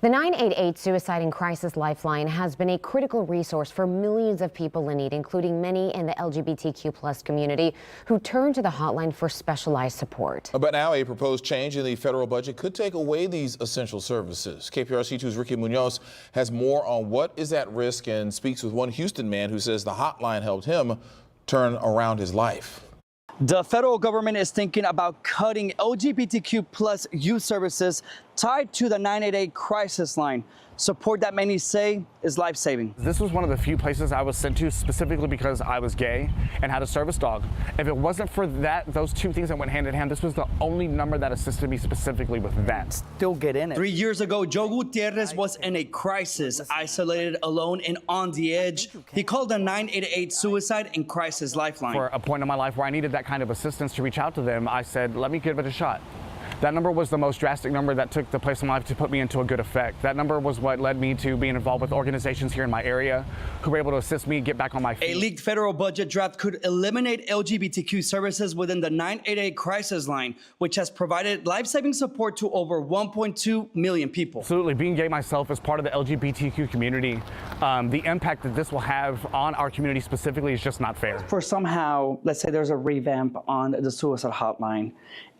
The 988 Suicide and Crisis Lifeline has been a critical resource for millions of people in need, including many in the LGBTQ+ community who turn to the hotline for specialized support. But now a proposed change in the federal budget could take away these essential services. KPRC2's Ricky Munoz has more on what is at risk and speaks with one Houston man who says the hotline helped him turn around his life. The federal government is thinking about cutting LGBTQ+ youth services tied to the 988 crisis line. Support that many say is life-saving. This was one of the few places I was sent to specifically because I was gay and had a service dog. If it wasn't for those two things that went hand in hand, this was the only number that assisted me specifically with that. Still get in it. 3 years ago, Joe Gutierrez was in a crisis, isolated, alone, and on the edge. He called the 988 Suicide and Crisis Lifeline. For a point in my life where I needed that kind of assistance to reach out to them, I said, let me give it a shot. That number was the most drastic number that took the place in my life to put me into a good effect. That number was what led me to being involved with organizations here in my area who were able to assist me get back on my feet. A leaked federal budget draft could eliminate LGBTQ services within the 988 crisis line, which has provided life-saving support to over 1.2 million people. Absolutely. Being gay myself as part of the LGBTQ community, the impact that this will have on our community specifically is just not fair. For somehow, let's say there's a revamp on the suicide hotline,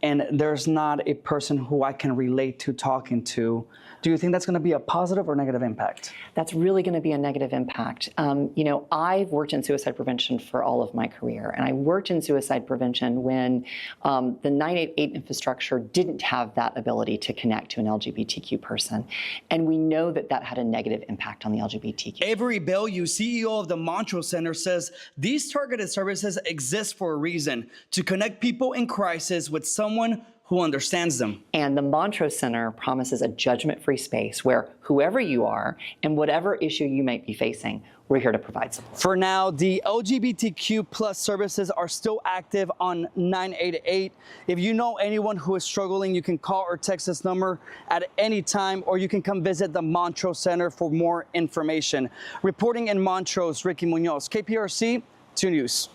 and there's not a person who I can relate to talking to, do you think that's going to be a positive or negative impact? That's really going to be a negative impact. I've worked in suicide prevention for all of my career, and I worked in suicide prevention when the 988 infrastructure didn't have that ability to connect to an LGBTQ person, and we know that that had a negative impact on the LGBTQ. Avery Bellew, CEO of the Montrose Center, says these targeted services exist for a reason, to connect people in crisis with someone who understands them. And the Montrose Center promises a judgment-free space where whoever you are and whatever issue you might be facing, we're here to provide support. For now, the LGBTQ+ services are still active on 988. If you know anyone who is struggling, you can call or text this number at any time, or you can come visit the Montrose Center for more information. Reporting in Montrose, Ricky Munoz, KPRC 2 News.